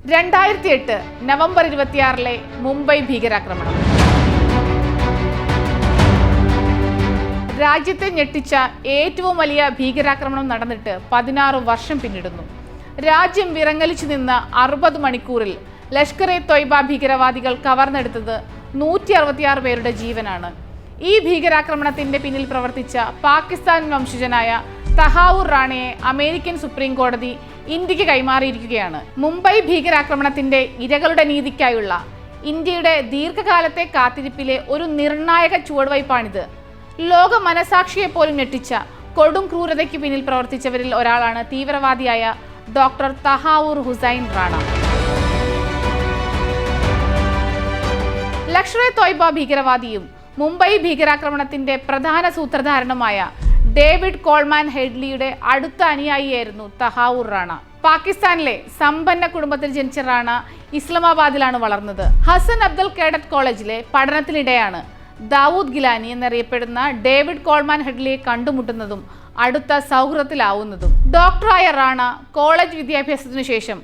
2008 November 26 Mumbai ഭീകരാക്രമണം. രാജ്യത്തെ ഞെട്ടിച്ച ഏറ്റവും വലിയ ഭീകരാക്രമണം നടന്നിട്ട് 16 വർഷം പിന്നിടുന്നു. രാജ്യം വിറങ്ങലിച്ചു നിന്ന 60 മണിക്കൂറിൽ ലഷ്കർ-ഇ-തൊയ്ബ ഭീകരവാദികൾ കവർന്നെടുത്തത് 166 പേരുടെ ജീവനാണ്. ഈ ഭീകരാക്രമണത്തിന്റെ പിന്നിൽ പ്രവർത്തിച്ച പാകിസ്ഥാൻ വംശജനായ തഹാവൂർ റാണയെ അമേരിക്കൻ സുപ്രീം കോടതി ഇന്ത്യക്ക് കൈമാറിയിരിക്കുകയാണ്. മുംബൈ ഭീകരാക്രമണത്തിന്റെ ഇരകളുടെ നീതിക്കായുള്ള ഇന്ത്യയുടെ ദീർഘകാലത്തെ കാത്തിരിപ്പിലെ ഒരു നിർണായക ചുവടുവയ്പാണിത്. ലോക മനസാക്ഷിയെ പോലും ഞെട്ടിച്ച കൊടും ക്രൂരതയ്ക്ക് പിന്നിൽ പ്രവർത്തിച്ചവരിൽ ഒരാളാണ് തീവ്രവാദിയായ ഡോക്ടർ തഹാവൂർ ഹുസൈൻ റാണ. ലഷ്കർ-ഇ-തൊയ്ബ ഭീകരവാദിയും മുംബൈ ഭീകരാക്രമണത്തിന്റെ പ്രധാന സൂത്രധാരനുമായ ഡേവിഡ് കോൾമാൻ ഹെഡ്ലിയുടെ അടുത്ത അനുയായിയായിരുന്നു തഹാവൂർ റാണ. പാകിസ്ഥാനിലെ സമ്പന്ന കുടുംബത്തിൽ ജനിച്ച റാണ ഇസ്ലാമാബാദിലാണ് വളർന്നത്. ഹസൻ അബ്ദൽ കേഡറ്റ് കോളേജിലെ പഠനത്തിനിടെയാണ് ദാവൂദ് ഗിലാനി എന്നറിയപ്പെടുന്ന ഡേവിഡ് കോൾമാൻ ഹെഡ്ലിയെ കണ്ടുമുട്ടുന്നതും അടുത്ത സൗഹൃദത്തിലാവുന്നതും. ഡോക്ടറായ റാണ കോളേജ് വിദ്യാഭ്യാസത്തിനു ശേഷം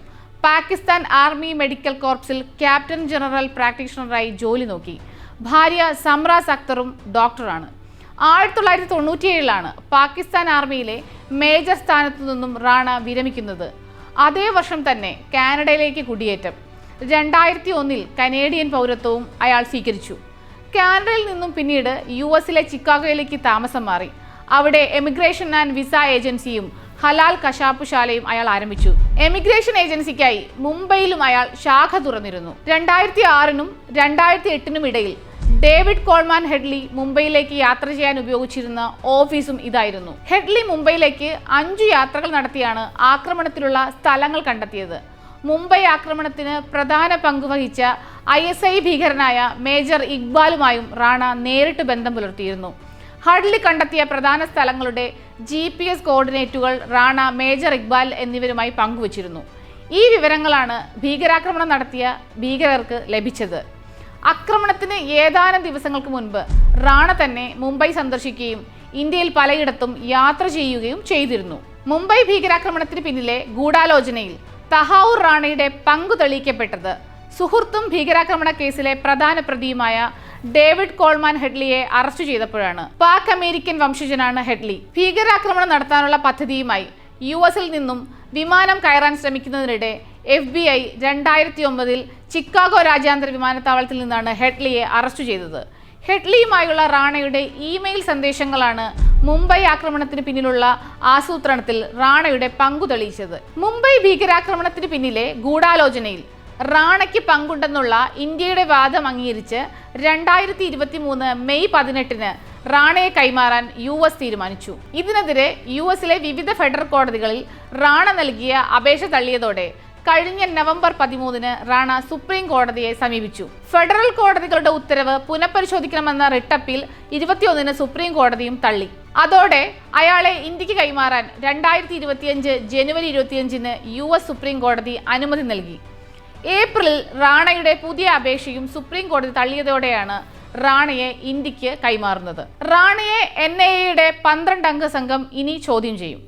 പാകിസ്ഥാൻ ആർമി മെഡിക്കൽ കോർപ്സിൽ ക്യാപ്റ്റൻ ജനറൽ പ്രാക്ടീഷണറായി ജോലി നോക്കി. ഭാര്യ സംറാസ് അക്തറും ഡോക്ടറാണ്. 1997 പാകിസ്ഥാൻ ആർമിയിലെ മേജർ സ്ഥാനത്തു നിന്നും റാണ വിരമിക്കുന്നത്. അതേ വർഷം തന്നെ കാനഡയിലേക്ക് കുടിയേറ്റം. 2001 കനേഡിയൻ പൗരത്വവും അയാൾ സ്വീകരിച്ചു. കാനഡയിൽ നിന്നും പിന്നീട് US ചിക്കാഗോയിലേക്ക് താമസം മാറി. അവിടെ എമിഗ്രേഷൻ ആൻഡ് വിസ ഏജൻസിയും ഹലാൽ കശാപ്പുശാലയും അയാൾ ആരംഭിച്ചു. എമിഗ്രേഷൻ ഏജൻസിക്കായി മുംബൈയിലും അയാൾ ശാഖ തുറന്നിരുന്നു. 2006 2008 ഇടയിൽ ഡേവിഡ് കോൾമാൻ ഹെഡ്ലി മുംബൈയിലേക്ക് യാത്ര ചെയ്യാൻ ഉപയോഗിച്ചിരുന്ന ഓഫീസും ഇതായിരുന്നു. ഹെഡ്ലി മുംബൈയിലേക്ക് 5 യാത്രകൾ നടത്തിയാണ് ആക്രമണത്തിലുള്ള സ്ഥലങ്ങൾ കണ്ടെത്തിയത്. മുംബൈ ആക്രമണത്തിന് പ്രധാന പങ്കുവഹിച്ച ISI ഭീകരനായ മേജർ ഇക്ബാലുമായും റാണ നേരിട്ട് ബന്ധം പുലർത്തിയിരുന്നു. ഹെഡ്ലി കണ്ടെത്തിയ പ്രധാന സ്ഥലങ്ങളുടെ GPS കോർഡിനേറ്റുകൾ റാണ, മേജർ ഇക്ബാൽ എന്നിവരുമായി പങ്കുവച്ചിരുന്നു. ഈ വിവരങ്ങളാണ് ഭീകരാക്രമണം നടത്തിയ ഭീകരർക്ക് ലഭിച്ചത്. ആക്രമണത്തിന് ഏതാനും ദിവസങ്ങൾക്ക് മുൻപ് റാണ തന്നെ മുംബൈ സന്ദർശിക്കുകയും ഇന്ത്യയിൽ പലയിടത്തും യാത്ര ചെയ്യുകയും ചെയ്തിരുന്നു. മുംബൈ ഭീകരാക്രമണത്തിന് പിന്നിലെ ഗൂഢാലോചനയിൽ തഹാവൂർ റാണയുടെ പങ്കു തെളിയിക്കപ്പെട്ടത് സുഹൃത്തും ഭീകരാക്രമണ കേസിലെ പ്രധാന പ്രതിയുമായ ഡേവിഡ് കോൾമാൻ ഹെഡ്ലിയെ അറസ്റ്റ് ചെയ്തപ്പോഴാണ്. പാക് അമേരിക്കൻ വംശജനാണ് ഹെഡ്ലി. ഭീകരാക്രമണം നടത്താനുള്ള പദ്ധതിയുമായി US നിന്നും വിമാനം കയറാൻ ശ്രമിക്കുന്നതിനിടെ FBI 2009 ചിക്കാഗോ രാജ്യാന്തര വിമാനത്താവളത്തിൽ നിന്നാണ് ഹെഡ്ലിയെ അറസ്റ്റ് ചെയ്തത്. ഹെഡ്ലിയുമായുള്ള റാണയുടെ ഇമെയിൽ സന്ദേശങ്ങളാണ് മുംബൈ ആക്രമണത്തിന് പിന്നിലുള്ള ആസൂത്രണത്തിൽ റാണയുടെ പങ്കു തെളിയിച്ചത്. മുംബൈ ഭീകരാക്രമണത്തിന് പിന്നിലെ ഗൂഢാലോചനയിൽ റാണയ്ക്ക് പങ്കുണ്ടെന്നുള്ള ഇന്ത്യയുടെ വാദം അംഗീകരിച്ച് 2023 മെയ് 18 റാണയെ കൈമാറാൻ US തീരുമാനിച്ചു. ഇതിനെതിരെ US വിവിധ ഫെഡറൽ കോടതികളിൽ റാണ നൽകിയ അപേക്ഷ തള്ളിയതോടെ കഴിഞ്ഞ നവംബർ 13 റാണ സുപ്രീം കോടതിയെ സമീപിച്ചു. ഫെഡറൽ കോടതികളുടെ ഉത്തരവ് പുനഃപരിശോധിക്കണമെന്ന റിട്ട് അപ്പീൽ 21 സുപ്രീം കോടതിയും തള്ളി. അതോടെ അയാളെ ഇന്ത്യക്ക് കൈമാറാൻ 2025 ജനുവരി 25 US സുപ്രീം കോടതി അനുമതി നൽകി. ഏപ്രിലിൽ റാണയുടെ പുതിയ അപേക്ഷയും സുപ്രീം കോടതി തള്ളിയതോടെയാണ് റാണയെ ഇന്ത്യക്ക് കൈമാറുന്നത്. റാണയെ NIA 12 അംഗ സംഘം ഇനി ചോദ്യം ചെയ്യും.